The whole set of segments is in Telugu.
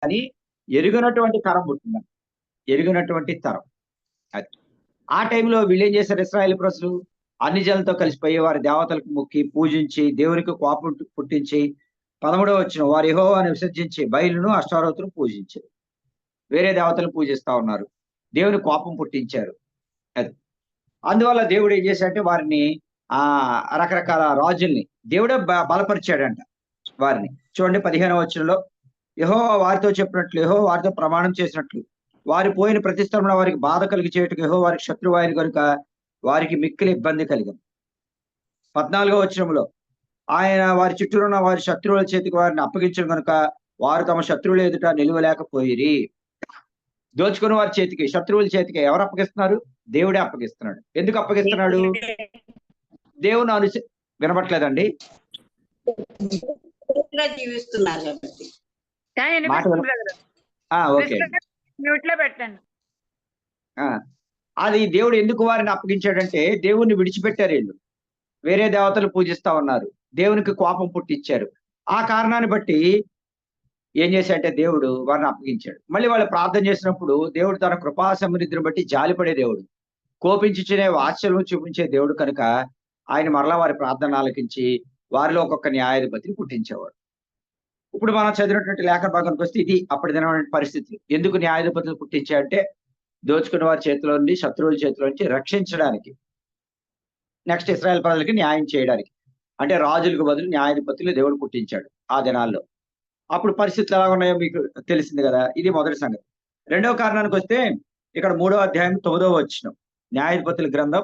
అని ఎరుగనటువంటి తరం పుట్టిందంట. ఎరుగనటువంటి తరం. అది. ఆ టైంలో వీళ్ళేం చేశారు ఇశ్రాయేలు ప్రజలు? అన్ని జనులతో కలిసిపోయి వారి దేవతలకు మొక్కి, పూజించి, దేవునికి కోపం పుట్టించి 13వ వచనం వారు యెహోవాను విసర్జించి బయలును, అష్టారోతును పూజించారు. వేరే దేవతలను పూజిస్తా ఉన్నారు. దేవుని కోపం పుట్టించారు. అది. అందువల్ల దేవుడు ఏం చేశాడంటే వారిని రకరకాల రాజుల్ని దేవుడే బలపరిచాడంట వారిని. చూడండి 15వ వచనంలో యెహోవా వారితో చెప్పినట్లు, యెహోవా వారితో ప్రమాణం చేసినట్లు, వారు పోయిన ప్రతి స్థలంలో వారికి బాధ కలిగి చేయుటకు యెహోవా వారికి శత్రువు ఆయన గనుక వారికి మిక్కిలి ఇబ్బంది కలిగింది. 14వ వచనంలో ఆయన వారి చుట్టూ ఉన్న వారి శత్రువుల చేతికి వారిని అప్పగించడం గనుక వారు తమ శత్రువుల ఎదుట నిలువలేకపోయిరి. దోచుకుని వారి చేతికి, శత్రువుల చేతికి ఎవరు అప్పగిస్తున్నారు? దేవుడే అప్పగిస్తున్నాడు. ఎందుకు అప్పగిస్తున్నాడు? దేవుని వినపట్లేదండి? జీవిస్తున్నారు కాబట్టి. ఓకే. అది దేవుడు ఎందుకు వారిని అప్పగించాడంటే దేవుణ్ణి విడిచిపెట్టారు వీళ్ళు. వేరే దేవతలు పూజిస్తా ఉన్నారు. దేవునికి కోపం పుట్టించారు. ఆ కారణాన్ని బట్టి ఏం చేశాడంటే దేవుడు వారిని అప్పగించాడు. మళ్ళీ వాళ్ళు ప్రార్థన చేసినప్పుడు దేవుడు తన కృపా సమృద్ధిని బట్టి జాలిపడే దేవుడు, కోపించుచునే వాత్సల్యం చూపించే దేవుడు కనుక ఆయన మరలా వారి ప్రార్థన ఆలకించి వారిలో ఒక్కొక్క న్యాయాధిపతిని పుట్టించేవాడు. ఇప్పుడు మనం చదివినటువంటి లేఖన భాగానికి వస్తే ఇది అప్పటి దినమైన పరిస్థితి. ఎందుకు న్యాయాధిపతులు పుట్టించాడంటే దోచుకున్న వారి చేతిలో నుండి, శత్రువుల చేతిలో నుంచి రక్షించడానికి, నెక్స్ట్ ఇశ్రాయేల్ ప్రజలకి న్యాయం చేయడానికి. అంటే రాజులకు బదులు న్యాయాధిపతులు దేవుడు పుట్టించాడు ఆ దినాల్లో. అప్పుడు పరిస్థితులు ఎలా ఉన్నాయో మీకు తెలిసింది కదా. ఇది మొదటి సంగతి. రెండవ కారణానికి వస్తే ఇక్కడ 3వ అధ్యాయం 9వ వచనం, న్యాయాధిపతుల గ్రంథం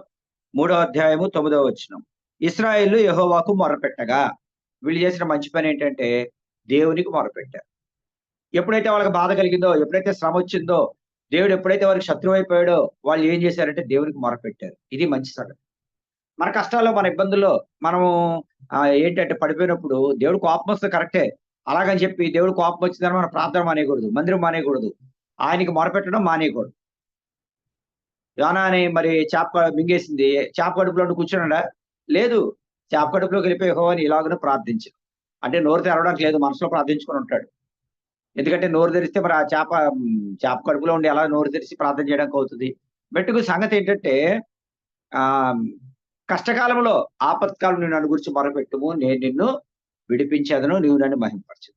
3వ అధ్యాయము 9వ వచనం. ఇశ్రాయేలు యెహోవాకు మొరపెట్టగా, వీళ్ళు చేసిన మంచి పని ఏంటంటే దేవునికి మొరపెట్టారు. ఎప్పుడైతే వాళ్ళకి బాధ కలిగిందో, ఎప్పుడైతే శ్రమ వచ్చిందో, దేవుడు ఎప్పుడైతే వారికి శత్రువు అయిపోయాడో వాళ్ళు ఏం చేశారంటే దేవునికి మొరపెట్టారు. ఇది మంచి సంగతి. మన కష్టాల్లో, మన ఇబ్బందుల్లో మనము ఏంటంటే పడిపోయినప్పుడు దేవుడు కోపం వస్తే కరెక్టే. అలాగని చెప్పి దేవుడు కోపం వచ్చిందని మన ప్రార్థన మానేయకూడదు, మందిరం మానేయకూడదు, ఆయనకి మొరపెట్టడం మానేయకూడదు. యోనా అని మరి చేప మింగేసింది, చేప కడుపులో కూర్చున్నాడా? లేదు. చేప కడుపులోకి వెళ్ళిపోయి యెహోవాని ఇలాగనే ప్రార్థించాడు. అంటే నోరు తెరవడానికి లేదు, మనసులో ప్రార్థించుకొని ఉంటాడు. ఎందుకంటే నోరు తెరిస్తే మరి ఆ చేప కడుపులో ఉండి ఎలా నోరు తెరిచి ప్రార్థన చేయడానికి అవుతుంది? మెట్టుకు సంగతి ఏంటంటే కష్టకాలంలో, ఆపత్కాలం నువ్వు నన్ను గురించి మొరపెట్టుము, నేను నిన్ను విడిపించేదను, నీవు నన్ను మహిమపరచు.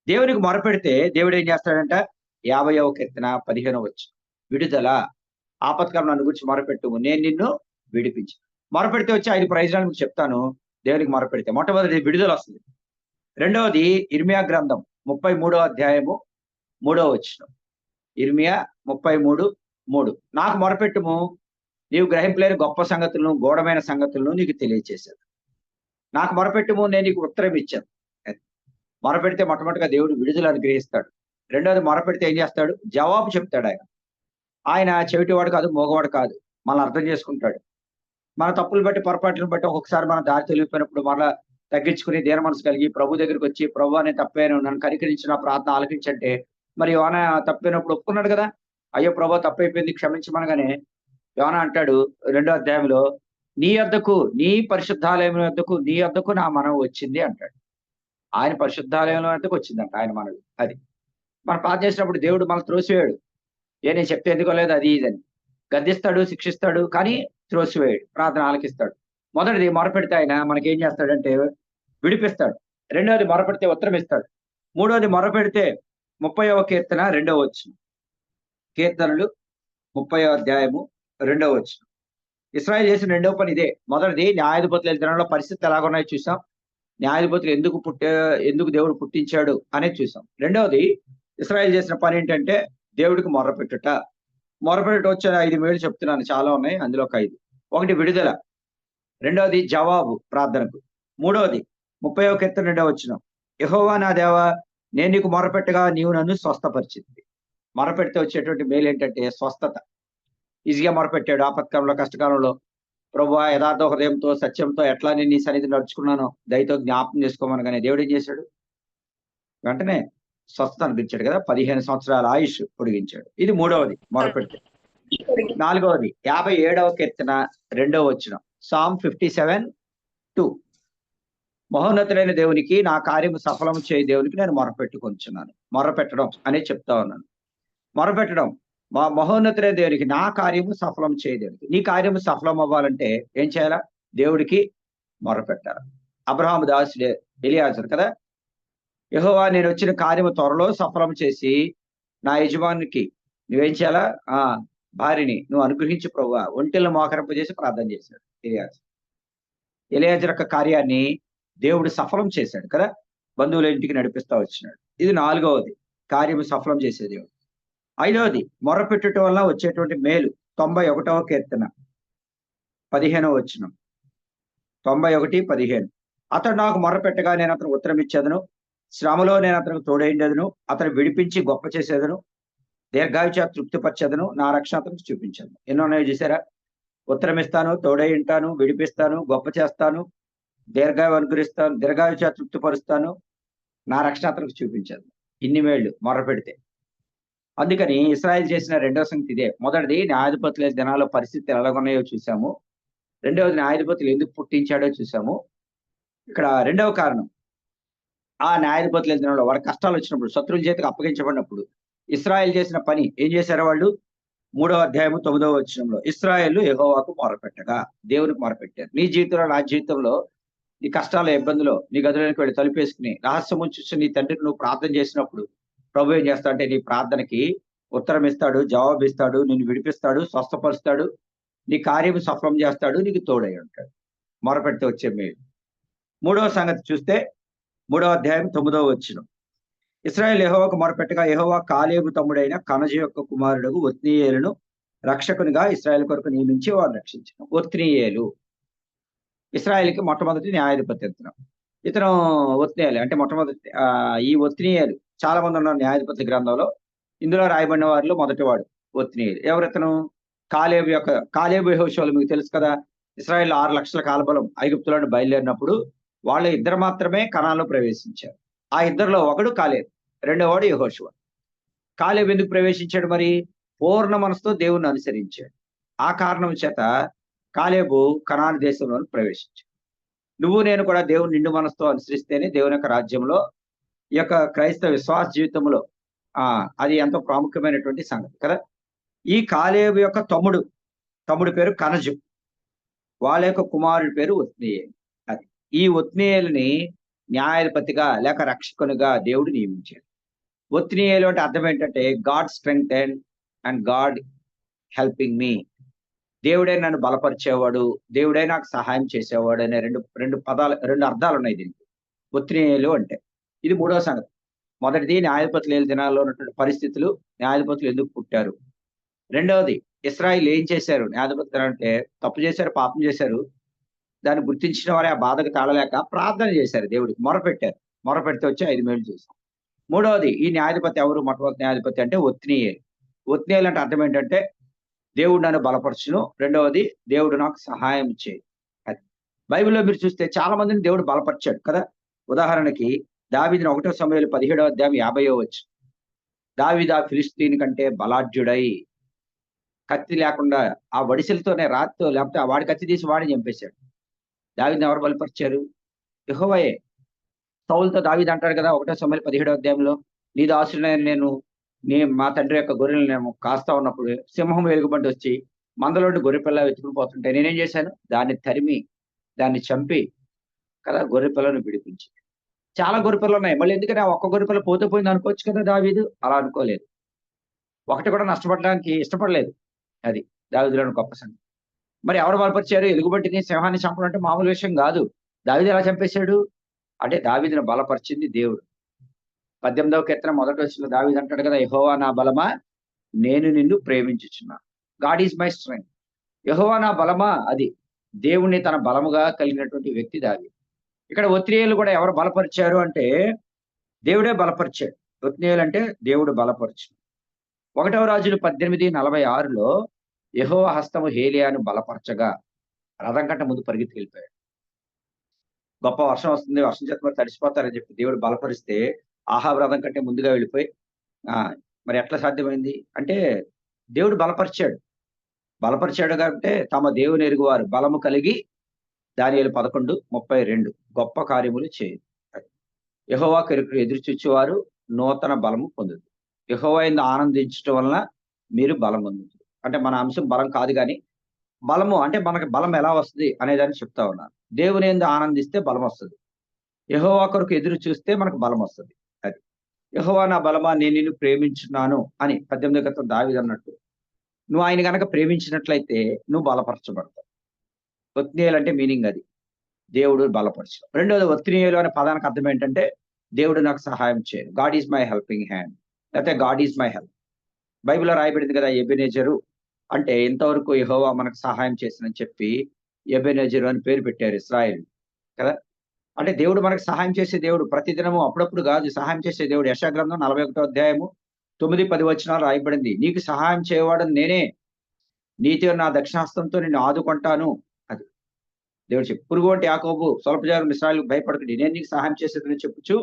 దేవునికి మొరపెడితే దేవుడు ఏం చేస్తాడంట? 50వ కీర్తన 15వ వచనం, విడుదల. ఆపత్కాలం నన్ను గురించి మొరపెట్టుము, నేను నిన్ను విడిపించు. మొరపెడితే వచ్చి 5 ప్రయోజనాలు మీకు చెప్తాను. దేవునికి మొరపెడితే మొట్టమొదటి విడుదల వస్తుంది. రెండవది ఇర్మియా గ్రంథం 33వ అధ్యాయము 3వ వచనం. ఇర్మియా 33:3 నాకు మొరపెట్టుము, నీవు గ్రహింపలేని గొప్ప సంగతులను, గూఢమైన సంగతులను నీకు తెలియచేశాను. నాకు మొరపెట్టుము, నేను నీకు ఉత్తరం ఇచ్చాను. మొరపెడితే మొట్టమొదటిగా దేవుడు విడుదల అనుగ్రహిస్తాడు. రెండవది మొరపెడితే ఏం చేస్తాడు? జవాబు చెప్తాడు. ఆయన చెవిటివాడు కాదు, మోగవాడు కాదు, మనల్ని అర్థం చేసుకుంటాడు. మన తప్పులు బట్టి, పొరపాట్లను బట్టి ఒక్కొక్కసారి మన దారి తొలగిపోయినప్పుడు మరలా తగ్గించుకుని దీన మనసు కలిగి ప్రభు దగ్గరికి వచ్చి, ప్రభు అనే తప్పాను, నన్ను కనికరించిన ప్రార్థన ఆలకించంటే, మరి యోనా తప్పినప్పుడు ఒప్పుకున్నాడు కదా, అయ్యో ప్రభు తప్పైపోయింది క్షమించమనగానే యోనా అంటాడు 2వ అధ్యాయంలో, నీ యొద్దకు, నీ పరిశుద్ధాలయం యొద్దకు, నీ యొద్దకు నా మనవి వచ్చింది అంటాడు. ఆయన పరిశుద్ధాలయం వద్దకు వచ్చిందంట ఆయన మనవి. అది మనం ప్రార్థన చేసినప్పుడు దేవుడు మనం త్రోసివేయడు. నేను చెప్తే ఎందుకో లేదు అది ఇదని గద్దిస్తాడు, శిక్షిస్తాడు, కానీ త్రోసివేయడు, ప్రార్థన ఆలకిస్తాడు. మొదటిది మొరపెడితే ఆయన మనకేం చేస్తాడంటే విడిపిస్తాడు. రెండవది మొరపెడితే ఉత్తరం ఇస్తాడు. మూడవది మొరపెడితే 30వ కీర్తన 2వ వచనం. కీర్తనలు 30వ అధ్యాయము 2వ వచనం. ఇశ్రాయేలు చేసిన రెండవ పని ఇదే. మొదటిది న్యాయాధిపతుల దినంలో పరిస్థితులు ఎలాగున్నాయో చూసాం. న్యాయాధిపతులు ఎందుకు దేవుడు పుట్టించాడు అనేది చూసాం. రెండవది ఇశ్రాయేలు చేసిన పని ఏంటంటే దేవుడికి మొరపెట్టుట. మొరపెట్టుట వచ్చే 5 మేలు చెప్తున్నాను, చాలా ఉన్నాయి, అందులో ఒక 5. ఒకటి విడుదల, రెండవది జవాబు ప్రార్థనకు, మూడవది 30వ కీర్తన 2వ వచనం, యెహోవా నా దేవా నేను నీకు మొరపెట్టగా నీవు నన్ను స్వస్థపరిచింది. మొరపెడితే వచ్చేటువంటి మేలు ఏంటంటే స్వస్థత. ఈజీగా మొరపెట్టాడు ఆపత్కాలంలో, కష్టకాలంలో. ప్రభువా యథార్థ హృదయంతో, సత్యంతో ఎట్లా నేను నీ సన్నిధి నడుచుకున్నానో దయతో జ్ఞాపకం చేసుకోమనగానే దేవుడు ఏం చేశాడు? వెంటనే స్వస్థత అనిపించాడు కదా, 15 సంవత్సరాల ఆయుష్ పొడిగించాడు. ఇది మూడవది మొరపెడితే. నాలుగవది 57వ కీర్తన 2వ వచనం, Psalm 57:2. మహోన్నతుడైన దేవునికి నా కార్యము సఫలం చేయ దేవునికి నేను మొరపెట్టుకొంచున్నాను. మొరపెట్టడం అనే చెప్తా ఉన్నాను. మొరపెట్టడం మహోన్నతుడైన దేవునికి నా కార్యము సఫలం చేయ దేవునికి. నీ కార్యము సఫలం అవ్వాలంటే ఏం చేయాలా? దేవుడికి మొరపెట్టాలి. అబ్రహాము దాసుడే ఎలియాజరు కదా, యెహోవా నేను వచ్చిన కార్యము త్వరలో సఫలం చేసి నా యజమానికి నువ్వేం చేయాలా? భార్యని నువ్వు అనుగ్రహించు ప్రభువా, ఒంటెలను మోకరింపజేసి ప్రార్థన చేశాడు ఎలియాజరు. ఎలియాజరు యొక్క కార్యాన్ని దేవుడు సఫలం చేశాడు కదా, బంధువుల ఇంటికి నడిపిస్తా వచ్చినాడు. ఇది 4వది, కార్యము సఫలం చేసే దేవుడు. 5వది, మొరపెట్టుట వల్ల వచ్చేటువంటి మేలు. 91వ కీర్తన 15వ వచనం. 91:15. అతడు నాకు మొరపెట్టగా నేను అతను ఉత్తరం ఇచ్చేదను, శ్రమలో నేను అతనికి తోడైండెదను, అతను విడిపించి గొప్ప చేసేదను, దీర్ఘాయు చేత తృప్తిపరచెదను, నా రక్షణ అతనికి చూపించను. ఎన్నో ఉన్నాయో చూసారా? ఉత్తరం ఇస్తాను, తోడై ఉంటాను, విడిపిస్తాను, గొప్ప చేస్తాను, దీర్ఘాయు అనుగ్రహిస్తాను, దీర్ఘాయు చేత తృప్తిపరుస్తాను, నా రక్షణ అతనికి చూపించదు. ఇన్ని మేళ్ళు మొరపెడితే. అందుకని ఇశ్రాయేలు చేసిన రెండవ సంగతి ఇదే. మొదటిది, న్యాయాధిపతుల దినాల్లో పరిస్థితి ఎలాగున్నాయో చూసాము. రెండవది, న్యాయాధిపతులు ఎందుకు పుట్టించాడో చూసాము. ఇక్కడ రెండవ కారణం, ఆ న్యాయాధిపతుల దినంలో వాడి కష్టాలు వచ్చినప్పుడు, శత్రువుల చేతికి అప్పగించబడినప్పుడు ఇశ్రాయేలు చేసిన పని ఏం చేశారో వాళ్ళు 3వ అధ్యాయము 9వ వచనంలో, ఇశ్రాయేలు యెహోవాకు మొరపెట్టగా, దేవునికి మొరపెట్టారు. నీ జీవితంలో, నా జీవితంలో, నీ కష్టాల ఇబ్బందులో నీ గదిలోకి వెళ్ళి తలుపేసుకుని రహస్యము చూసి నీ తండ్రికి నువ్వు ప్రార్థన చేసినప్పుడు ప్రభు ఏం చేస్తా అంటే నీ ప్రార్థనకి ఉత్తరం ఇస్తాడు, జవాబు ఇస్తాడు, నిన్ను విడిపిస్తాడు, స్వస్థపరుస్తాడు, నీ కార్యము సఫలం చేస్తాడు, నీకు తోడై ఉంటాడు. మొరపెడితే వచ్చే మేలు. 3వ సంగతి చూస్తే 3వ అధ్యాయం 9వ వచనం, ఇశ్రాయేలు యెహోవాకు మొరపెట్టగా యెహోవా కాలేబు తమ్ముడైన కనజు యొక్క కుమారుడు ఒత్నీయేలును రక్షకునిగా ఇశ్రాయేలు కొరకు నియమించి వారు రక్షించను. ఒత్నీయేలు ఇశ్రాయేలుకి మొట్టమొదటి న్యాయాధిపతి. ఇతను ఒత్నీయేలు అంటే మొట్టమొదటి. ఈ ఒత్నీయేలు చాలా మంది ఉన్నారు న్యాయాధిపతి గ్రంథంలో. ఇందులో రాయబడిన వారిలో మొదటివాడు ఒత్నీయేలు. ఎవరితను? కాలేబు యెహోషువలు మీకు తెలుసు కదా. ఇశ్రాయేల్ 6 లక్షల కాలబలం ఐగుప్తులను బయలుదేరినప్పుడు వాళ్ళు ఇద్దరు మాత్రమే కనాన్లో ప్రవేశించారు. ఆ ఇద్దరిలో ఒకడు కాలేబు, రెండోవాడు యెహోషువ. కాలేబు ఎందుకు ప్రవేశించాడు? మరి పూర్ణ మనసుతో దేవుణ్ణి అనుసరించాడు. ఆ కారణం చేత కాలేబు కనాను దేశంలోకి ప్రవేశించాడు. నువ్వు నేను కూడా దేవుని నిండు మనసుతో అనుసరిస్తేనే దేవుని యొక్క రాజ్యంలో, ఈ యొక్క క్రైస్తవ విశ్వాస జీవితంలో అది ఎంతో ప్రాముఖ్యమైనటువంటి సంగతి కదా. ఈ కాలేబు యొక్క తమ్ముడు పేరు కనజు, వాళ్ళ యొక్క కుమారుడి పేరు ఒత్నీయేలు. అది ఈ ఒత్నీయేలుని న్యాయాధిపతిగా లేక రక్షకునిగా దేవుడు నియమించాడు. ఒత్నీయేలు అంటే అర్థం ఏంటంటే God strength and God helping me. దేవుడే నన్ను బలపరిచేవాడు, దేవుడే నాకు సహాయం చేసేవాడు అనే రెండు అర్థాలు ఉన్నాయి దీనికి. ఒత్నీయేలు అంటే ఇది 3వ సంగతి. మొదటిది, న్యాయాధిపతుల దినాల్లో ఉన్నటువంటి పరిస్థితులు, న్యాయాధిపతులు ఎందుకు పుట్టారు. రెండవది, ఇశ్రాయేలు ఏం చేశారు. న్యాయాధిపతులు అంటే తప్పు చేశారు, పాపం చేశారు, దాన్ని గుర్తించిన వారే ఆ బాధకు తాళలేక ప్రార్థన చేశారు, దేవుడికి మొరపెట్టారు. మొరపెడితే వచ్చి 5 మేలు చూసాం. మూడవది, ఈ న్యాయాధిపతి ఎవరు? మొట్టమొదటి న్యాయాధిపతి అంటే ఒత్నీయేలు. ఒత్నీయేలు అంటే అర్థం ఏంటంటే దేవుడు నన్ను బలపరచును, రెండవది దేవుడు నాకు సహాయం చేయి. అది బైబిల్లో మీరు చూస్తే చాలా మందిని దేవుడు బలపరిచాడు కదా. ఉదాహరణకి దావీదుని 1వ సమూయేలు 17వ అధ్యాయం 50వ వచనం, దావీదు ఆ ఫిలిష్తీయుని కంటే బలాఢ్యుడై కత్తి లేకుండా ఆ వడిసెలతోనే రాత్రితో, లేకపోతే ఆ వాడి కత్తి తీసి వాడిని చంపేశాడు. దావీదుని ఎవరు బలపరిచారు? యెహోవాయే. సౌలుతో దావీదు అంటాడు కదా 1వ సమూయేలు 17వ అధ్యాయంలో, నీ దాసుడైన నేను మా తండ్రి యొక్క గొర్రెలను నేను కాస్తా ఉన్నప్పుడు సింహం వెలుగుబంటి వచ్చి మందలోని గొర్రెపిల్ల వెతుకుని పోతుంటే నేనేం చేశాను? దాన్ని తరిమి, దాన్ని చంపి కదా గొర్రెపిల్లను విడిపించి. చాలా గొర్రెపిల్లలు ఉన్నాయి, మళ్ళీ ఎందుకంటే ఆ ఒక్క గొర్రెపిల్ల పోతే పోయింది అనుకోవచ్చు కదా. దావీదు అలా అనుకోలేదు, ఒకటి కూడా నష్టపడడానికి ఇష్టపడలేదు. అది దావీదులోని గొప్ప సంగతి. మరి ఎవరు బలపరిచారు? ఎలుగుబంటిని, సింహాన్ని చంపడం అంటే మామూలు విషయం కాదు. దావీదు ఎలా చంపేశాడు అంటే దావీదుని బలపరిచింది దేవుడు. 18వ కీర్తన 1వ వచనంలో దావీదు అంటాడు కదా, యెహోవా నా బలమా, నేను నిన్ను ప్రేమించుచున్నాను. God is my strength. Jehovah నా బలమా, అది దేవుణ్ణి తన బలముగా కలిగినటువంటి వ్యక్తి దావీదు. ఇక్కడ ఒత్నీయేలు కూడా ఎవరు బలపరిచారు అంటే దేవుడే బలపరిచాడు. ఒత్నీయేలు అంటే దేవుడు బలపరచు. 1వ రాజులు 18:46లో యెహోవా హస్తము హేలియాను బలపరచగా రథం కంటే ముందు పరిగెత్తి వెళ్ళిపోయాడు. గొప్ప వర్షం వస్తుంది, వర్షం చేత మరి తడిసిపోతారని చెప్పి దేవుడు బలపరిస్తే ఆహాబు రథం కంటే ముందుగా వెళ్ళిపోయి మరి ఎట్లా సాధ్యమైంది అంటే దేవుడు బలపరిచాడు. బలపరిచాడు కాబట్టి తమ దేవుని ఎరుగువారు బలము కలిగి దానియేలు 11:32 గొప్ప కార్యములు చేయు. యెహోవా కొరకు ఎదురు చూచువారు నూతన బలము పొందుదు. యెహోవా యందు ఆనందించడం వలన మీరు బలం పొందుతారు. అంటే మన అంశం బలం కాదు గాని, బలము అంటే మనకి బలం ఎలా వస్తది అనేదాన్ని చెప్తా ఉన్నాను. దేవుని యందు ఆనందిస్తే బలం వస్తది. యెహోవా కొరకు ఎదురు చూస్తే మనకు బలం వస్తది. అది. యెహోవా నా బలమా నేను నిన్ను ప్రేమించున్నాను అని 18 కీర్తన దావీదు అన్నట్టు. నువ్వు ఆయన గనక ప్రేమించినట్లయితే నువ్వు బలపరచబడతావు. ఒత్నీయేలు అంటే మీనింగ్ అది. దేవుడు బలపరచడం. రెండోది ఒత్నీయేలు అనే పదానికి అర్థం ఏంటంటే దేవుడు నాకు సహాయం చేయను. God is my helping hand. లేకపోతే గాడ్ ఈస్ మై హెల్ప్. బైబిల్‌లో రాయబడింది కదా! ఎబెనెజరు అంటే ఇంతవరకు యెహోవా మనకు సహాయం చేసినని చెప్పి ఎబెనెజరు అని పేరు పెట్టారు ఇశ్రాయేలు కదా! అంటే దేవుడు మనకు సహాయం చేసే దేవుడు. ప్రతిదినము అప్పుడప్పుడు కాదు సహాయం చేసే దేవుడు. యెషయా గ్రంథం 41 అధ్యాయము 9, 10 వచనాలు రాయబడింది. నీకు సహాయం చేయవాడను నేనే. నీతో నా దక్షిణహస్తంతో నిన్ను ఆదుకుంటాను. అది దేవుడు చెప్పు. పురుగు వంటి యాకోబు స్వల్పజాలం ఇశ్రాయేలుకు భయపడకుడి. నేను నీకు సహాయం చేసేదని చెప్పుచు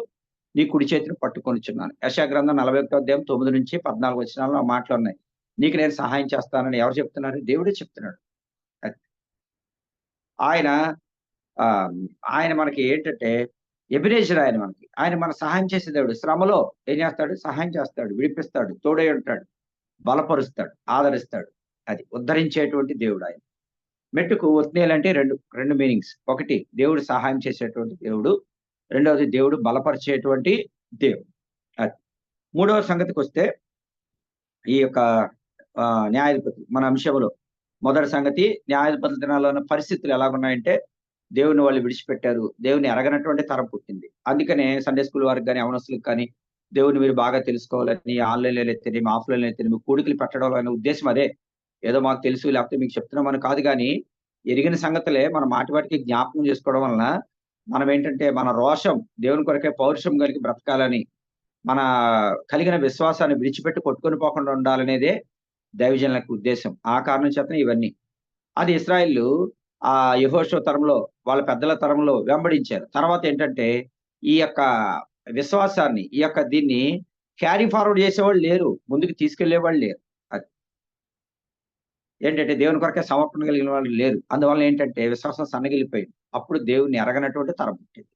నీ కుడి చేతిని పట్టుకొనుచున్నాను. యెషయా గ్రంథం 41 అధ్యాయం 9-14 వచనాల్లో ఆ మాటలున్నాయి. నీకు నేను సహాయం చేస్తానని ఎవరు చెప్తున్నారు? దేవుడే చెప్తున్నాడు. అది. ఆయన ఆహ్, ఆయన మనకి ఏంటంటే ఎబెనెజర్ ఆయన మనకి. ఆయన మనకు సహాయం చేసే దేవుడు. శ్రమలో ఏం చేస్తాడు? సహాయం చేస్తాడు, విడిపిస్తాడు, తోడై ఉంటాడు, బలపరుస్తాడు, ఆదరిస్తాడు. అది ఉద్ధరించేటువంటి దేవుడు ఆయన. మెట్టుకు ఒత్నీయేలు అంటే 2 మీనింగ్స్. ఒకటి దేవుడు సహాయం చేసేటువంటి దేవుడు. రెండవది దేవుడు బలపరిచేటువంటి దేవుడు. అది. మూడవ సంగతికొస్తే ఈ యొక్క న్యాయాధిపతులు మన అంశంలో మొదటి సంగతి న్యాయాధిపతుల దినాల్లో ఉన్న పరిస్థితులు ఎలాగున్నాయంటే దేవుని వాళ్ళు విడిచిపెట్టారు. దేవుని ఎరగనటువంటి తరం పుట్టింది. అందుకనే సండే స్కూల్ వారికి గాని, యవనస్తులకు కానీ దేవుని మీరు బాగా తెలుసుకోవాలని ఆన్‌లైన్‌లో అయితేనేమి, ఆఫ్‌లైన్‌లో అయితేనేమి కూడికలు పెట్టడం అనే ఉద్దేశ్యం అదే. ఏదో మాకు తెలుసు లేకపోతే మీకు చెప్తున్నామని కాదు గానీ, ఎరిగిన సంగతులే మనం మాటి మాటికి జ్ఞాపకం చేసుకోవడం వలన మనం ఏంటంటే మన రోషం దేవుని కొరకే పౌరుషం కలిగి బ్రతకాలని, మన కలిగిన విశ్వాసాన్ని విడిచిపెట్టి కొట్టుకొని పోకుండా ఉండాలనేదే దైవజనుల యొక్క ఉద్దేశ్యం. ఆ కారణం చేతనే ఇవన్నీ. అది ఇశ్రాయేలు యెహోషువ తరంలో, వాళ్ళ పెద్దల తరంలో వెంబడించారు. తర్వాత ఏంటంటే, ఈ యొక్క విశ్వాసాన్ని, ఈ యొక్క దీన్ని క్యారీ ఫార్వర్డ్ చేసేవాళ్ళు లేరు. ముందుకు తీసుకెళ్ళేవాళ్ళు లేరు. అది. ఏంటంటే దేవుని కొరకే సమర్పణ కలిగిన వాళ్ళు లేరు. అందువల్ల ఏంటంటే విశ్వాసం సన్నగిల్లిపోయింది. అప్పుడు దేవుడిని ఎరగనటువంటి తరం పుట్టింది.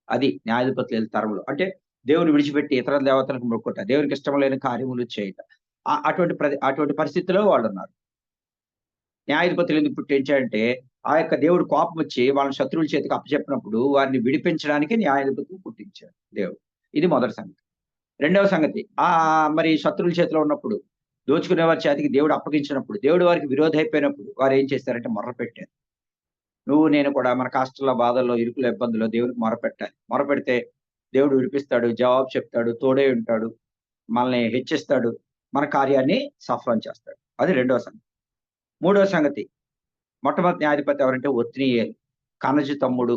అది న్యాయాధిపతుల తరంలో. అంటే దేవుని విడిచిపెట్టి ఇతర దేవతలకు మొక్కుట, దేవునికి ఇష్టం లేని కార్యములు చేయుట. అటువంటి పరిస్థితిలో వాళ్ళున్నారు. న్యాయాధిపతులు ఎందుకు పుట్టించాడంటే, ఆ యొక్క దేవుడు కోపమొచ్చి వాళ్ళని శత్రువుల చేతికి అప్పచెప్పినప్పుడు వారిని విడిపించడానికి న్యాయాధిపతులు పుట్టించాడు దేవుడు. ఇది మొదటి సంగతి. రెండవ సంగతి మరి శత్రువుల చేతిలో ఉన్నప్పుడు, దోచుకునే వారి చేతికి దేవుడు అప్పగించినప్పుడు, దేవుడు వారికి విరోధైపోయినప్పుడు వారేం చేశారంటే మొర్రపెట్టారు. నువ్వు నేను కూడా మన కష్టాల్లో, బాధల్లో, ఇరుకుల ఇబ్బందుల్లో దేవునికి మొరపెట్టాలి. మొరపెడితే దేవుడు విడిపిస్తాడు, జవాబు చెప్తాడు, తోడై ఉంటాడు, మనల్ని హెచ్చిస్తాడు, మన కార్యాన్ని సఫలం చేస్తాడు. అది రెండవ సంగతి. మూడవ సంగతి మొట్టమొదటి న్యాయాధిపతి ఎవరంటే ఒత్నీయేలు. కనజు తమ్ముడు.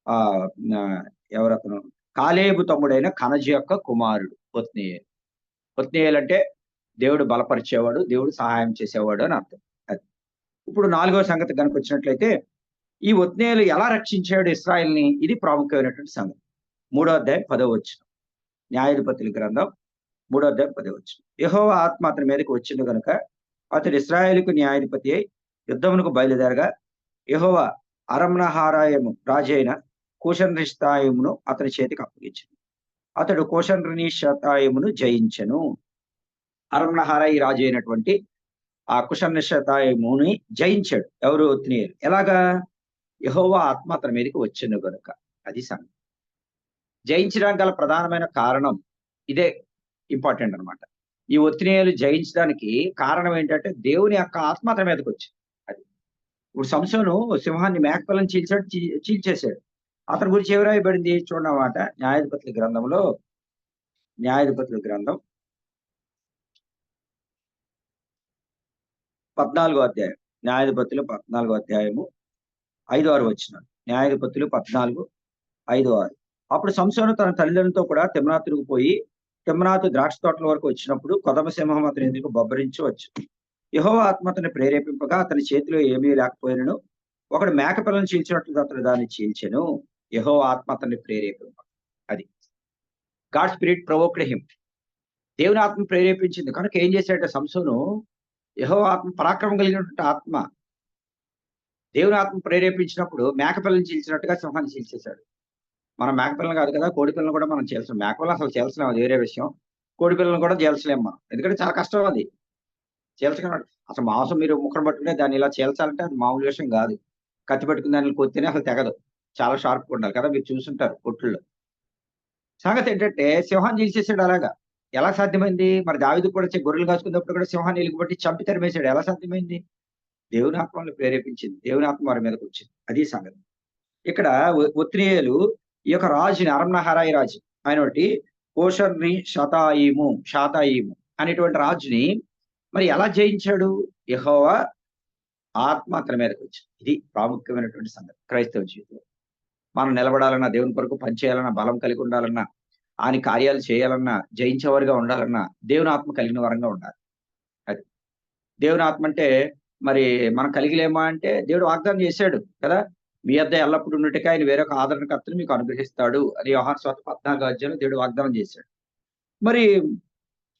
ఆహ్, ఆహ్, ఎవరతను? కాలేబు తమ్ముడైన కనజు యొక్క కుమారుడు ఒత్నీయేలు. ఒత్నీయేలు అంటే దేవుడు బలపరిచేవాడు, దేవుడు సహాయం చేసేవాడు అని అర్థం. అది. ఇప్పుడు నాలుగవ సంగతి గనుకొచ్చినట్లయితే, ఈ ఒత్నీయేలు ఎలా రక్షించాడు ఇశ్రాయేలుని? ఇది ప్రాముఖ్యమైనటువంటి సంగతి. 3వ అధ్యాయం 10వ వచనం. న్యాయాధిపతుల గ్రంథం 3వ అధ్యాయం 10వ వచనం. యెహోవా ఆత్మ అతని మీదకి వచ్చింది గనుక అతడు ఇశ్రాయేలుకు న్యాయాధిపతి అయి యుద్ధమునకు బయలుదేరగా యెహోవా అరమ్నహారాయము రాజైన కూషన్రిష్తాయిమును అతని చేతికి అప్పగించెను. అతడు కూషన్రిషతాయిమును జయించెను. అరమ్నహారాయి రాజు అయినటువంటి ఆ కుషన్రిషతాయిముని జయించాడు. ఎవరు? ఒత్నీయేలు. ఎలాగా? యెహోవా ఆత్మ అతని మీదకి వచ్చెను గనుక. అది సంగతి. జయించడానికి గల ప్రధానమైన కారణం ఇదే ఇంపార్టెంట్ అన్నమాట. ఈ ఒత్నీయేలు జయించడానికి కారణం ఏంటంటే దేవుని యొక్క ఆత్మ అతని మీదకొచ్చింది. అది. ఇప్పుడు సంసోను సింహాన్ని మేకపిల్లని చీల్చేసాడు. అతని గురించి ఏమి రాయబడింది చూడనమాట. న్యాయాధిపతుల గ్రంథంలో, న్యాయాధిపతుల గ్రంథం 14వ అధ్యాయం. న్యాయాధిపతులు 14వ అధ్యాయము 5, 6 వచనాలు. న్యాయాధిపతులు 14, 5, 6. అప్పుడు సంసోను తన తల్లిదండ్రులతో కూడా తిమ్నాతుకు పోయి తిమ్నాతు ద్రాక్ష తోటల వరకు వచ్చినప్పుడు కొదమ సింహం అతని ఎదురుకు బొబ్బరించి వచ్చింది. యెహోవా ఆత్మ అతన్ని ప్రేరేపింపగా అతని చేతిలో ఏమీ లేకపోయినను ఒకడు మేకపిల్లను చీల్చినట్లు అతడు దాన్ని చీల్చెను. యెహోవా ఆత్మ అతన్ని ప్రేరేపింప. అది. God spirit provoked him. దేవుని ఆత్మ ప్రేరేపించింది. కనుక ఏం చేశాడంటే సంసోను, యెహోవా ఆత్మ పరాక్రమం కలిగినటువంటి ఆత్మ. దేవుని ఆత్మ ప్రేరేపించినప్పుడు మేకపిల్లని చీల్చినట్టుగా సింహాన్ని చీల్చేశాడు. మనం మేకపిల్లని కాదు కదా, కోడి పిల్లని కూడా మనం చీల్చం. మేకపిల్లని అసలు చీల్చలేం, అది వేరే విషయం. కోడి పిల్లని కూడా చీల్చలేం మనం. ఎందుకంటే చాలా కష్టం అది. చీల్చగలడు. అసలు మాంసం మీరు ముక్కను పట్టుకుంటే దాన్ని ఇలా చీల్చాలంటే అది మామూలు విషయం గాదు. కత్తి పట్టుకుని దాన్ని కొడితేనే అసలు తెగదు. చాలా షార్ప్‌గా ఉండాలి కదా! మీరు చూసుంటారు కొట్టుల్లో. సంగతేంటంటే సింహాన్ని చీల్చేసాడు అలాగా. ఎలా సాధ్యమైంది? మరి దావీదుకు కూడా గొర్రెలు కాసుకున్నప్పుడు కూడా సింహాన్ని ఎలుగుబట్టి చంపి తరిమేసాడు. ఎలా సాధ్యమైంది? దేవుని ఆత్మ వాళ్ళని ప్రేరేపించింది. దేవుని ఆత్మ వారి మీదకొచ్చింది. అది సంగతి. ఇక్కడ ఒత్నియేలు ఈ యొక్క రాజుని అరంనహరాయి రాజు. ఆయనోటి హోషర్‌ని షాతాయిము అనేటువంటి రాజుని మరి ఎలా జయించాడు? యెహోవా ఆత్మ అతని మీదకొచ్చింది. ఇది ప్రాముఖ్యమైనటువంటి సంగతి క్రైస్తవ జీవితంలో. మనం నిలబడాలన్నా, దేవుని కొరకు పనిచేయాలన్నా, బలం కలిగి ఉండాలన్నా, ఆయన కార్యాలు చేయాలన్నా, జయించేవారుగా ఉండాలన్నా, దేవుని ఆత్మ కలిగిన వారంగా ఉండాలి. అది. దేవుని ఆత్మ అంటే మరి మనం కలిగి లేమా అంటే దేవుడు వాగ్దానం చేశాడు కదా! మీ యొద్ద ఎల్లప్పుడూ ఉండుటకు ఆయన వేరొక ఆదరణకర్తను మీకు అనుగ్రహిస్తాడు అని యోహాను సువార్త 14 అధ్యాయంలో దేవుడు వాగ్దానం చేశాడు. మరి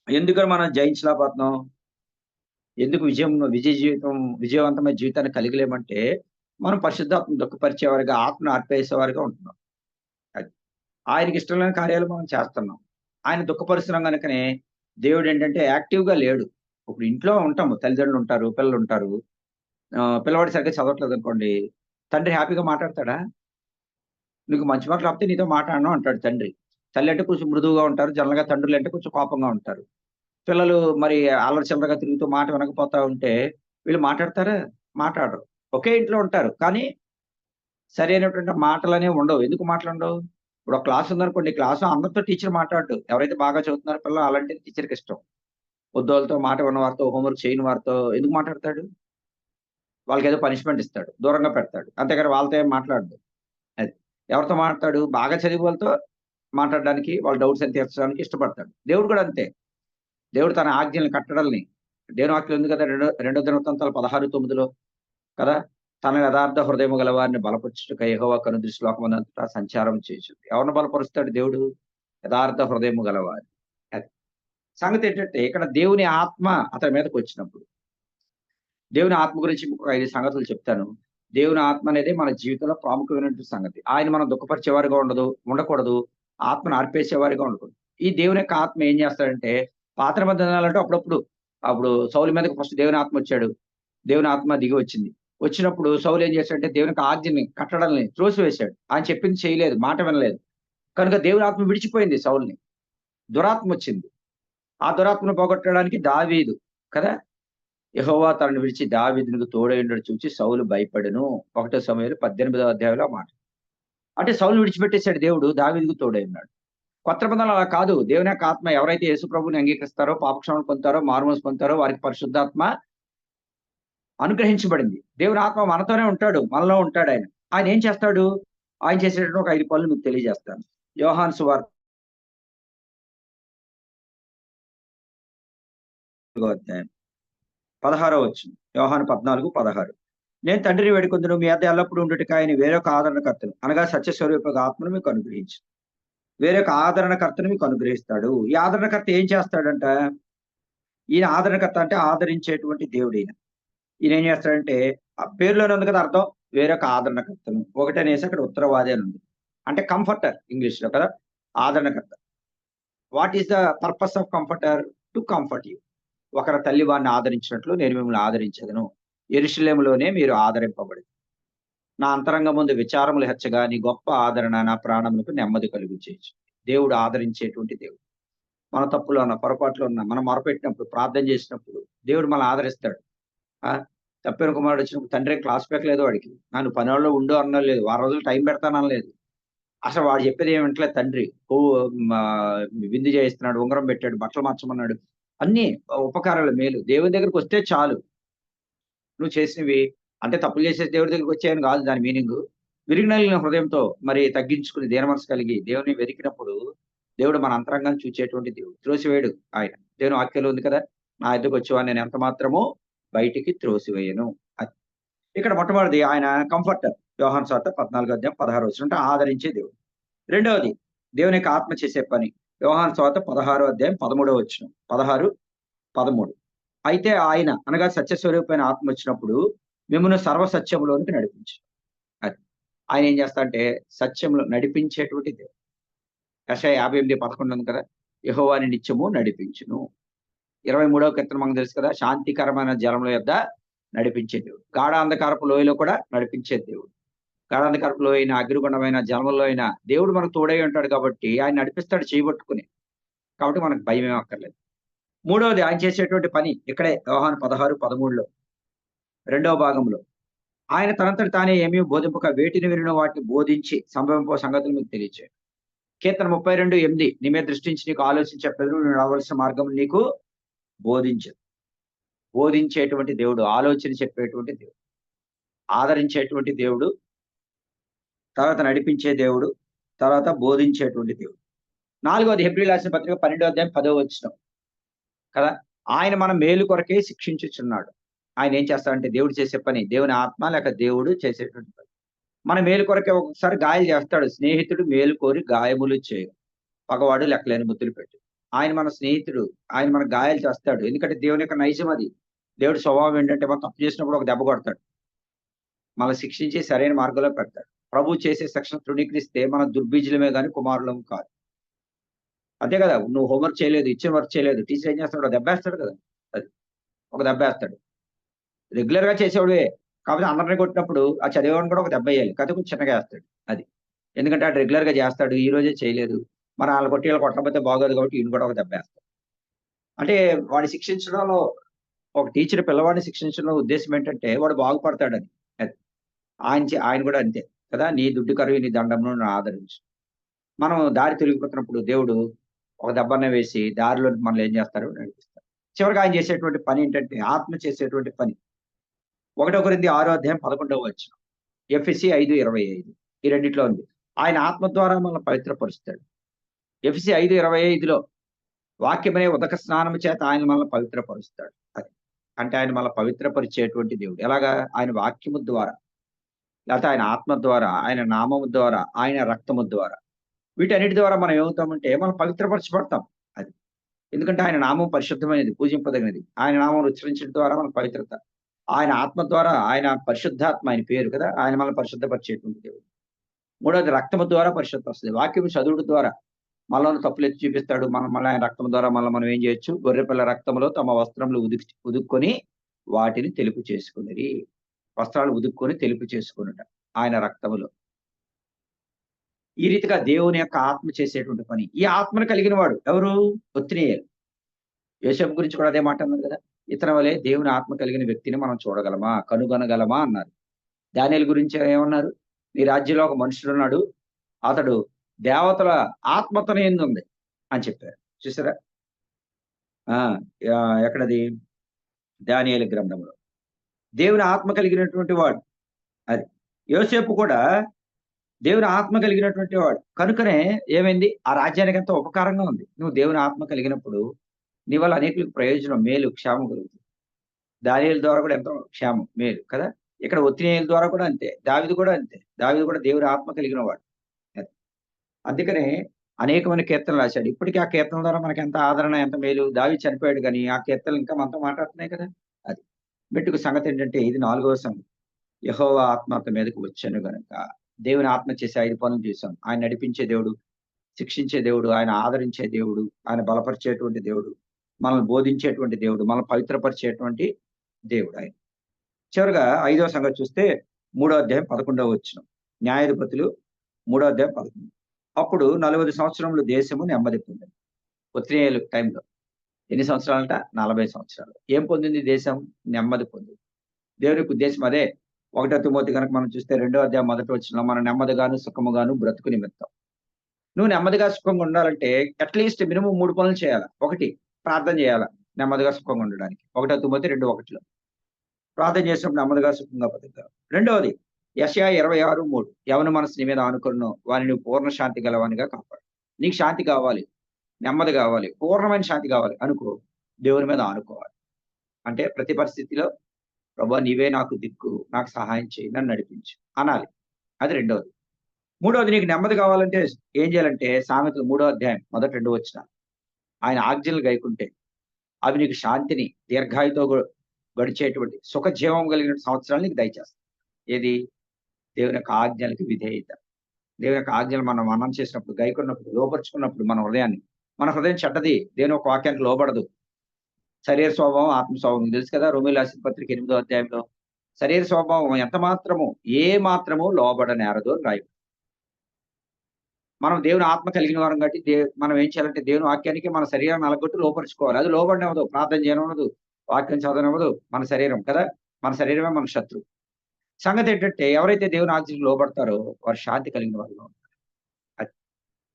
ఎందుకని మనం జయించలేకపోతున్నాం? ఎందుకు విజయవంతమైన జీవితాన్ని కలిగలేమంటే, మనం పరిశుద్ధాత్మను దుఃఖపరిచేవారిగా, ఆత్మను ఆర్పేసేవారిగా ఉంటున్నాం. అది. ఆయనకి ఇష్టం లేని కార్యాలు మనం చేస్తున్నాం. ఆయన దుఃఖపరుస్తున్నాం గనుకనే దేవుడేంటంటే యాక్టివ్‌గా లేడు. ఇప్పుడు ఇంట్లో ఉంటాము. తల్లిదండ్రులుంటారు, పిల్లలుంటారు. పిల్లవాడు సరిగ్గా చదవట్లేదనుకోండి, తండ్రి హ్యాపీగా మాట్లాడతాడా? "నీకు మంచి మార్కులు రాకపోతే నీతో మాట్లాడను" అంటాడు తండ్రి. తల్లంటే కొంచెం మృదువుగా ఉంటారు. జనరల్‌గా తండ్రులంటే కొంచెం కోపంగా ఉంటారు. పిల్లలు మరి అల్లరి చిల్లరగా తిరుగుతూ మాట వినకపోతా ఉంటే, వీళ్ళు మాట్లాడతారా? మాట్లాడరు. ఒకే ఇంట్లో ఉంటారు. కానీ సరైనటువంటి మాటలనేవి ఉండవు. ఎందుకు మాటలుండవు? ఇప్పుడు ఒక క్లాస్ ఉందనుకోండి, క్లాస్‌లో అందరితో టీచర్ మాట్లాడడు. ఎవరైతే బాగా చదువుతున్నారో పిల్లలు అలాంటి టీచర్‌కిష్టం. పొద్దోళ్ళతో, మాట విన్న వారితో, హోంవర్క్ చేయని వారితో ఎందుకు మాట్లాడతాడు? వాళ్ళకేదో పనిష్మెంట్ ఇస్తాడు. దూరంగా పెడతాడు. అంతేగాని వాళ్ళతో ఏం మాట్లాడడు. అది. ఎవరితో మాట్లాడతాడు? బాగా చదివే వాళ్ళతో మాట్లాడడానికి, వాళ్ళ డౌట్స్ అని తీర్చడానికి ఇష్టపడతాడు. దేవుడు కూడా అంతే. దేవుడు తన ఆజ్ఞల్ని, కట్టడల్ని దేవుని వాక్యం ఉంది కదా! రెండో దినవృత్తాంతాలు 16:9లో కదా! తన యథార్థ హృదయము గల వారిని బలపరచుటకై యెహోవా కనుదృష్టి లోకమందంతటా సంచారం చేయుచుంది. ఎవరిని బలపరుస్తాడు దేవుడు? యథార్థ హృదయము గలవారు. అది. సంగతేంటంటే ఇక్కడ దేవుని ఆత్మ అతని మీదకొచ్చినప్పుడు, దేవుని ఆత్మ గురించి ఇంకొక 5 సంగతులు చెప్తాను. దేవుని ఆత్మ అనేది మన జీవితంలో ప్రాముఖ్యమైనటువంటి సంగతి. ఆయన మనం దుఃఖపరిచేవారిగా ఉండకూడదు. ఆత్మను ఆర్పేసేవారిగా ఉండకూడదు. ఈ దేవుని యొక్క ఆత్మ ఏం చేస్తాడంటే, పాత నిబంధనలంటే అప్పుడు సౌలు మీదకి ఫస్ట్ దేవుని ఆత్మ వచ్చాడు. దేవుని ఆత్మ దిగి వచ్చింది. వచ్చినప్పుడు సౌలు ఏం చేశాడంటే దేవుని యొక్క ఆజ్ఞని, కట్టడల్ని త్రోసివేశాడు. ఆయన చెప్పింది చేయలేదు. మాట వినలేదు. కనుక దేవుని ఆత్మ విడిచిపోయింది సౌలుని. దురాత్మ వచ్చింది. ఆ దురాత్మను పోగొట్టడానికి దావీదు కదా! యెహోవా తనను విడిచి దావీదునకు తోడైయుండుట చూచి సౌలు భయపడెను. 1 సమూయేలు 18వ అధ్యాయంలో ఆ మాట. అంటే సౌలుని విడిచిపెట్టేసాడు దేవుడు. దావీదుకు తోడై ఉన్నాడు. కొత్త నిబంధనలో అలా కాదు. దేవుని యొక్క ఆత్మ ఎవరైతే యేసు ప్రభువుని అంగీకరిస్తారో, పాపక్షమాపణ పొందుతారో, మారుమనసు పొందుతారో వారికి పరిశుద్ధాత్మ అనుగ్రహించబడింది. దేవుని ఆత్మ మనతోనే ఉంటాడు. మనలో ఉంటాడాయన. ఆయన ఏం చేస్తాడు? ఆయన చేసేటటువంటి ఒక 5 పనులు మీకు తెలియజేస్తాను. యోహాను సువార్త 4 అధ్యాయం 16 వచనం. యోహాను 14, 16. నేను తండ్రిని వేడుకొందును మీ యొద్ద ఎల్లప్పుడూ ఉండుటకు ఆయన వేరొక ఆదరణకర్తను అనగా సత్య స్వరూపక ఆత్మను మీకు అనుగ్రహించును. వేరొక ఆదరణకర్తను మీకు అనుగ్రహిస్తాడు. ఈ ఆదరణకర్త ఏం చేస్తాడంట? ఈయన ఆదరణకర్త అంటే ఆదరించేటువంటి దేవుడీయన. ఈయన ఏం చేస్తాడంటే ఆ పేరులోనే ఉంది కదా అర్థం. వేరొక ఆదరణకర్తను. ఒకటనేసి అక్కడ ఉత్తరవాది అని ఉంది. అంటే కంఫర్టర్ ఇంగ్లీష్‌లో కదా! ఆదరణకర్త. What is the purpose of comforter? To comfort you. ఒకరి తల్లి వారిని ఆదరించినట్లు నేను మిమ్మల్ని ఆదరించెదను. యెరూషలేములోనే మీరు ఆదరింపబడి నా అంతరంగమందు విచారములు హెచ్చగా నీ గొప్ప ఆదరణ నా ప్రాణములకు నెమ్మది కలుగజేయుచు. దేవుడు ఆదరించేటువంటి దేవుడు. మన తప్పులో ఉన్న, పొరపాట్లో ఉన్న, మనం మొరపెట్టినప్పుడు, ప్రార్థన చేసినప్పుడు దేవుడు మనల్ని ఆదరిస్తాడు. ఆ! తప్పిన కుమారుడు వచ్చినప్పుడు తండ్రి ఏం క్లాస్ పీకలేదు వాడికి. నువ్వు పనోళ్ళలో ఉండు అనలేదు. వారం రోజులు టైం పెడతాననలేదు. అసలు వాడు చెప్పేది ఏమి వింటలేదు తండ్రి. మా విందు చేయిస్తున్నాడు, ఉంగరం పెట్టాడు, బట్టలు మార్చమన్నాడు. అన్నీ ఉపకారాలు, మేలు. దేవుని దగ్గరికొస్తే చాలు. నువ్వు చేసినవి అంటే తప్పులు చేసేసి దేవుడి దగ్గరికొచ్చాయని కాదు దాని మీనింగు. విరిగినలిగిన హృదయంతో మరి తగ్గించుకుని దీనమనసు కలిగి దేవుని వెతికినప్పుడు దేవుడు మన అంతరంగాన్ని చూచేటువంటి దేవుడు. త్రోసివేయడు ఆయన. దేవుని వాక్యంలో ఉంది కదా! నా యొద్దకొచ్చేవాడిని నేను ఎంత మాత్రము బయటికి త్రోసివేయను. అది. ఇక్కడ మొట్టమొదటిది ఆయన కంఫర్టర్. యోహాను సువార్త 14 అధ్యాయం 16 వచనం అంటే ఆదరించే దేవుడు. రెండవది దేవుని యొక్క ఆత్మ చేసే పని. యోహాను సువార్త 16 అధ్యాయం 13 వచనం. 16, 13. అయితే ఆయన అనగా సత్యస్వరూపమైన ఆత్మ వచ్చినప్పుడు మిమ్మల్ని సర్వసత్యంలోనికి నడిపించు. అది. ఆయన ఏం చేస్తా అంటే సత్యంలో నడిపించేటువంటి దేవుడు. యెషయా 58:11 ఉంది కదా! యెహోవా నిత్యము నడిపించును. 23వ కీర్తన మనకు తెలుసు కదా! శాంతికరమైన జలముల యొద్ద నడిపించే దేవుడు. గాఢాంధకారపు లోయలో కూడా నడిపించే దేవుడు. గాఢాంధకారపు లోయైన, అగ్నిగుండమైన, జలముల్లో అయిన దేవుడు మనకు తోడై ఉంటాడు కాబట్టి ఆయన నడిపిస్తాడు చేయబట్టుకుని. కాబట్టి మనకు భయమేం అక్కర్లేదు. మూడవది ఆయన చేసేటువంటి పని ఇక్కడే యోహాను 16:13లో రెండవ భాగంలో. ఆయన తనంతట తానే ఏమీ బోధింపక వేటిని వినిన వాటిని బోధించి సంభవింపో సంగతులు మీకు తెలియచేయడు. కీర్తన 32:8 నీ మీద దృష్టించి నీకు ఆలోచించే ప్రజలు నువ్వు నడవలసిన మార్గం నీకు బోధించదు. బోధించేటువంటి దేవుడు, ఆలోచన చెప్పేటువంటి దేవుడు, ఆదరించేటువంటి దేవుడు, తర్వాత నడిపించే దేవుడు, తర్వాత బోధించేటువంటి దేవుడు. నాలుగవది హెబ్రీయులకు రాసిన పత్రిక 12:10 కదా! ఆయన మన మేలు కొరకే శిక్షించుచున్నాడు. ఆయన ఏం చేస్తాడంటే దేవుడు చేసే పని, దేవుని ఆత్మ లేక దేవుడు చేసేటువంటి పని. మన మేలు కొరకే ఒక్కొక్కసారి గాయాలు చేస్తాడు. స్నేహితుడు మేలు కోరి గాయములు చేయు. పగవాడు లెక్కలేని ముద్దులు పెట్టు. ఆయన మన స్నేహితుడు. ఆయన మనకు గాయాలు చేస్తాడు. ఎందుకంటే దేవుని యొక్క నైజం అది. దేవుడి స్వభావం ఏంటంటే మనం తప్పు చేసినప్పుడు ఒక దెబ్బ కొడతాడు. మనల్ని శిక్షించి సరైన మార్గంలో పెడతాడు. ప్రభువు చేసే శిక్షను తృణీకరిస్తే మనం దుర్బీజులమే గాని కుమారులం కాదు. అంతే కదా! నువ్వు హోంవర్క్ చేయలేదు, ఇచ్చిన వర్క్ చేయలేదు. టీచర్ ఏం చేస్తాడు? దెబ్బేస్తాడు కదా! అది. ఒక దెబ్బేస్తాడు. రెగ్యులర్‌గా చేసేవాడివే. కాకపోతే అందరిని కొట్టినప్పుడు ఆ చదివేవాడిని కూడా ఒక దెబ్బేయాలి. కాకపోతే కొంచెం చిన్నగా ఏస్తాడు. అది. ఎందుకంటే ఆడు రెగ్యులర్‌గా చేస్తాడు. ఈ రోజే చేయలేదు. మరి ఆళ్ళని కొట్టి ఈళ్ళు కొట్టకపోతే బాగోదు కాబట్టి ఈయన కూడా ఒక దెబ్బేస్తాడు. అంటే వాడిని శిక్షించడంలో ఒక టీచర్ పిల్లవాడిని శిక్షించడంలో ఉద్దేశ్యం ఏంటంటే వాడు బాగుపడతాడని. అది. ఆయన కూడా అంతే కదా! నీ దుడ్డు కరువు నీ దండమును నన్ను ఆదరించు. మనం దారి తొలగిపోతున్నప్పుడు దేవుడు ఒక దెబ్బన్న వేసి దారిలో మనల్ని ఏం చేస్తారు? నడిపిస్తారు. చివరగా ఆయన చేసేటువంటి పని ఏంటంటే ఆత్మ చేసేటువంటి పని. 1 కొరింథీ 6:11 ఎఫెసీ 5:25 ఈ రెండిట్లో ఉంది. ఆయన ఆత్మ ద్వారా మనల్ని పవిత్రపరుస్తాడు. ఎఫెసీ 5:25లో వాక్యమనే ఉదక స్నానము చేత ఆయన మనల్ని పవిత్రపరుస్తాడు. అది. అంటే ఆయన మనల్ని పవిత్రపరిచేటువంటి దేవుడు. ఎలాగా? ఆయన వాక్యము ద్వారా, లేకపోతే ఆయన ఆత్మ ద్వారా, ఆయన నామము ద్వారా, ఆయన రక్తము ద్వారా. వీటన్నిటి ద్వారా మనం ఏమవుతామంటే మనం పవిత్రపరచబడతాం. అది. ఎందుకంటే ఆయన నామం పరిశుద్ధమైనది, పూజింపదగినది. ఆయన నామం ఉచ్చరించడం ద్వారా మన పవిత్రత. ఆయన ఆత్మ ద్వారా, ఆయన పరిశుద్ధాత్మ ఆయన పేరు కదా! ఆయన మనల్ని పరిశుద్ధపరిచేటువంటి దేవుడు. మూడోది రక్తము ద్వారా పరిశుద్ధత వస్తది. వాక్యము చదువుడు ద్వారా మనలోని తప్పులు ఎత్తి చూపిస్తాడు. మళ్ళీ ఆయన రక్తం ద్వారా మనం ఏం చేయొచ్చు? గొర్రెపిల్ల రక్తంలో తమ వస్త్రములు ఉదుక్కొని వాటిని తెలుపు చేసుకొనిరి. వస్త్రాలు ఉదుక్కొని తెలుపు చేసుకొనుట ఆయన రక్తములో. ఈ రీతిగా దేవుని యొక్క ఆత్మ చేసేటువంటి పని. ఈ ఆత్మను కలిగిన వాడు ఎవరు? ఒత్నియేలు. యోసేపు గురించి కూడా అదే మాట అన్నారు కదా! ఇతని వలె దేవుని ఆత్మ కలిగిన వ్యక్తిని మనం చూడగలమా? కనుగొనగలమా అన్నారు. దానియేలు గురించి ఏమన్నారు? నీ రాజ్యంలో ఒక మనుషుడున్నాడు. అతడు దేవతల ఆత్మ అతని యందు ఉంది అని చెప్పారు. చూసారా? ఆ! ఎక్కడది? దానియేలు గ్రంథంలో. దేవుని ఆత్మ కలిగినటువంటి వాడు. అది. యోసేపు కూడా దేవుని ఆత్మ కలిగినటువంటి వాడు. కనుకనే ఏమైంది? ఆ రాజ్యానికి ఎంతో ఉపకారంగా ఉంది. నువ్వు దేవుని ఆత్మ కలిగినప్పుడు నీ వల్ల అనేకులకు ప్రయోజనం, మేలు, క్షేమం కలుగుతుంది. దానియేలు ద్వారా కూడా ఎంతో క్షేమం, మేలు కదా! ఇక్కడ ఒత్నియేలు ద్వారా కూడా అంతే. దావీదు కూడా అంతే. దావీదు కూడా దేవుని ఆత్మ కలిగిన వాడు. అది. అందుకనే అనేకమైన కీర్తనలు రాశాడు. ఇప్పటికి ఆ కీర్తనల ద్వారా మనకి ఎంత ఆదరణ, ఎంత మేలు. దావీదు చనిపోయాడు గానీ ఆ కీర్తనలు ఇంకా మనతో మాట్లాడుతున్నాయి కదా! అది. మెట్టుకు సంగతి ఏంటంటే ఇది 4వ సంగతి. యెహోవా ఆత్మ అతని మీదకి వచ్చెను గనుక. దేవుని ఆత్మ చేసే 5 పనులు చూసాం. ఆయన నడిపించే దేవుడు, శిక్షించే దేవుడు, ఆయన ఆదరించే దేవుడు, ఆయన బలపరిచేటువంటి దేవుడు, మనల్ని బోధించేటువంటి దేవుడు, మనల్ని పవిత్రపరిచేటువంటి దేవుడు ఆయన. చివరగా 5వ సంగతి చూస్తే 3:11 న్యాయాధిపతులు 3:11. అప్పుడు 40 సంవత్సరములు దేశము నెమ్మది పొందింది. ఒత్నియేలు టైంలో. ఎన్ని సంవత్సరాలంట? 40 సంవత్సరాలు. ఏం పొందింది దేశం? నెమ్మది పొందింది. దేవునికి ఉద్దేశం అదే. 1 తిమోతి గనక మనం చూస్తే 2వ అధ్యాయం 1 వచనంలో మనం నెమ్మదిగాను, సుఖముగాను బ్రతుకు నిమిత్తం. నువ్వు నెమ్మదిగా సుఖంగా ఉండాలంటే అట్‌లీస్ట్ మినిమమ్ 3 పనులు చేయాల. 1 ప్రార్థన చేయాల. నెమ్మదిగా సుఖంగా ఉండడానికి. 1 తిమోతి 2:1లో. ప్రార్థన చేసినప్పుడు నెమ్మదిగా సుఖంగా బతుకుతావు. రెండవది యెషయా 26:3 ఎవని మనసు నీ మీద ఆనుకొనునో వానిని పూర్ణ శాంతి గలవానిగా కాపాడు. నీకు శాంతి కావాలి, నెమ్మది కావాలి, పూర్ణమైన శాంతి కావాలి అనుకో. దేవుని మీద ఆనుకోవాలి. అంటే ప్రతి పరిస్థితిలో ప్రభువా నీవే నాకు దిక్కు, నాకు సహాయం చేయి, నన్ను నడిపించు అనాలి. అది రెండోది. మూడోది నీకు నెమ్మది కావాలంటే ఏం చేయాలంటే సామెతలు 3వ అధ్యాయం మొదటి 2 వచనాలు. ఆయన ఆజ్ఞలు గైకుంటే అవి నీకు శాంతిని, గడిచేటువంటి సుఖ జీవం కలిగిన సంవత్సరాలు నీకు దయచేస్తాను. ఏది? దేవుని యొక్క ఆజ్ఞలకి విధేయత. దేవుని యొక్క ఆజ్ఞలు మనం మననం చేసినప్పుడు, గైకొన్నప్పుడు, లోపరుచుకున్నప్పుడు మన హృదయాన్ని, మన హృదయం చెడ్డది. దేవుని యొక్క వాక్యానికి లోబడదు. శరీర స్వభావం, ఆత్మ స్వభావం మీకు తెలుసు కదా! రోమీయులు రాసిన పత్రిక 8వ అధ్యాయంలో శరీర స్వభావం ఎంత మాత్రము, ఏ మాత్రము లోబడనేరదు అని రాయబడింది. మనం దేవుని ఆత్మ కలిగిన వారం కాబట్టి మనం ఏం చేయాలంటే దేవుని వాక్యానికి మన శరీరాన్ని నలగొట్టి లోపరుచుకోవాలి. అది లోబడనివ్వదు, ప్రార్థన చేయనివ్వదు, వాక్యం చదవనివ్వదు మన శరీరం కదా! మన శరీరమే మన శత్రువు. సంగతేంటంటే ఎవరైతే దేవుని ఆజ్ఞలకు లోబడతారో వారు శాంతి కలిగిన వారుగా ఉంటారు. అది.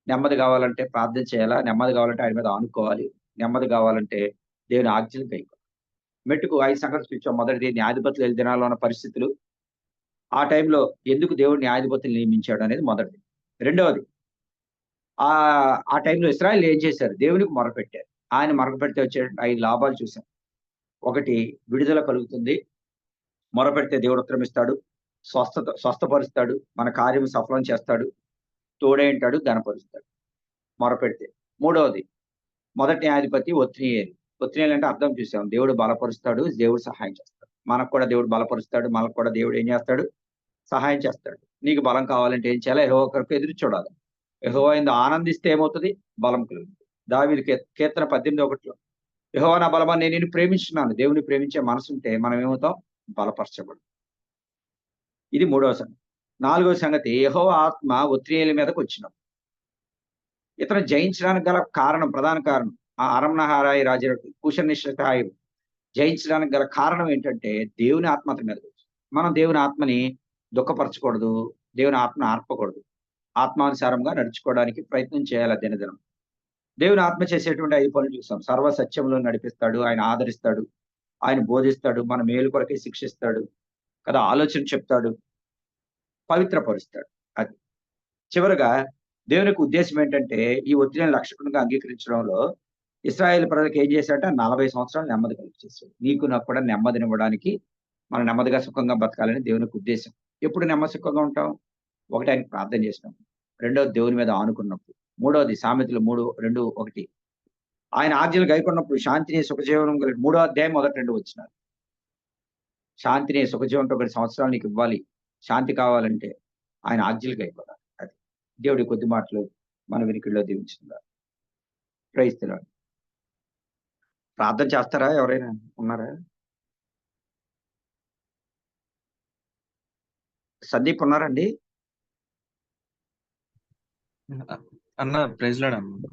నెమ్మది కావాలంటే ప్రార్థన చేయాలా? నెమ్మది కావాలంటే ఆయన మీద ఆనుకోవాలి. నెమ్మది కావాలంటే దేవుని ఆజ్ఞలు గైకొనాలి. మెట్టుకు 5 సంగతులు చూచాం. మొదటిది న్యాయాధిపతులు ఎళ్ళే దినాల్లో ఉన్న పరిస్థితులు. ఆ టైంలో ఎందుకు దేవుడు న్యాయాధిపతులు నియమించాడు అనేది మొదటిది. రెండవది ఆ టైంలో ఇశ్రాయేలీయులు ఏం చేశారు? దేవునికి మొరపెట్టారు. ఆయన మొరపెడితే వచ్చే 5 లాభాలు చూసాం. ఒకటి విడుదల కలుగుతుంది. మొరపెడితే దేవుడు ఉత్తరమిస్తాడు. స్వస్థపరుస్తాడు. మన కార్యము సఫలం చేస్తాడు. తోడై ఉంటాడు, ఘనపరుస్తాడు. మొరపెడితే. మూడవది మొదటి న్యాయాధిపతి ఒత్నియేలు. ఒత్నియేలు అంటే అర్థం చూసాం. దేవుడు బలపరుస్తాడు. దేవుడు సహాయం చేస్తాడు. మనకు కూడా దేవుడు బలపరుస్తాడు. మనకు కూడా దేవుడు ఏం చేస్తాడు? సహాయం చేస్తాడు. నీకు బలం కావాలంటే ఏం చేయాలి? యెహోవా కొరకు ఎదురు చూడాలి. యెహోవా యందు ఆనందిస్తే ఏమవుతది? బలం కలుగుతుంది. దావీదు కీర్తన 18:1 యెహోవా నా బలమా నేను నిన్ను ప్రేమించున్నాను. దేవుని ప్రేమించే మనసుంటే మనం ఏమవుతాం? బలపరచబడతాం. ఇది మూడవ సంగతి. నాలుగవ సంగతి యెహోవా ఆత్మ ఒత్నియేలు మీదకొచ్చినప్పుడు. ఇతను జయించడానికి గల కారణం, ప్రధాన కారణం ఆ అరంనహారాయి రాజు కూషనిశ్రతాయి జయించడానికి గల కారణం ఏంటంటే దేవుని ఆత్మ అతని మీదకొచ్చింది. మనం దేవుని ఆత్మని దుఃఖపరచకూడదు. దేవుని ఆత్మను ఆర్పకూడదు. ఆత్మానుసారంగా నడుచుకోవడానికి ప్రయత్నం చేయాలి దినదినం. దేవుని ఆత్మ చేసేటువంటి 5 పనులు చూసాం. సర్వ సత్యంలో నడిపిస్తాడు. ఆయన ఆదరిస్తాడు. ఆయన బోధిస్తాడు. మన మేలు కొరకే శిక్షిస్తాడు. కదా! ఆలోచన చెప్తాడు. పవిత్రపరుస్తాడు. అది. చివరగా దేవుని యొక్క ఉద్దేశ్యం ఏంటంటే ఈ ఒత్తిడిని రక్షకునిగా అంగీకరించడంలో ఇశ్రాయేలు ప్రజలకు ఏం చేశాడంటే 40 సంవత్సరాలు నెమ్మది కలుగజేశాడు. నీకు నాకు కూడా నెమ్మదినివ్వడానికి మనం నెమ్మదిగా సుఖంగా బతకాలని దేవుని యొక్క ఉద్దేశ్యం. ఎప్పుడు నెమ్మది సుఖంగా ఉంటాం? ఒకటి ఆయనకి ప్రార్థన చేసినప్పుడు. రెండోది దేవుని మీద ఆనుకున్నప్పుడు. మూడోది సామెతలు 3:2-1 ఆయన ఆజ్ఞలు గైకొన్నప్పుడు శాంతిని సుఖజీవనం కలిగి 3వ అధ్యాయం మొదటి 2 వచనాలు. శాంతిని సుఖజీవనంతో గడిపే సంవత్సరాలు నీకు ఇవ్వాలి. శాంతి కావాలంటే ఆయన ఆజ్ఞలు గైకొనాలి. అది. దేవుడి కొద్ది మాటలు మన వినికిడిలో దీవించుకుందాం. Praise the Lord. ప్రార్థన చేస్తారా? ఎవరైనా ఉన్నారా? సందీప్ ఉన్నారండి? అన్న ప్రైజ్ లార్డ్ అన్న.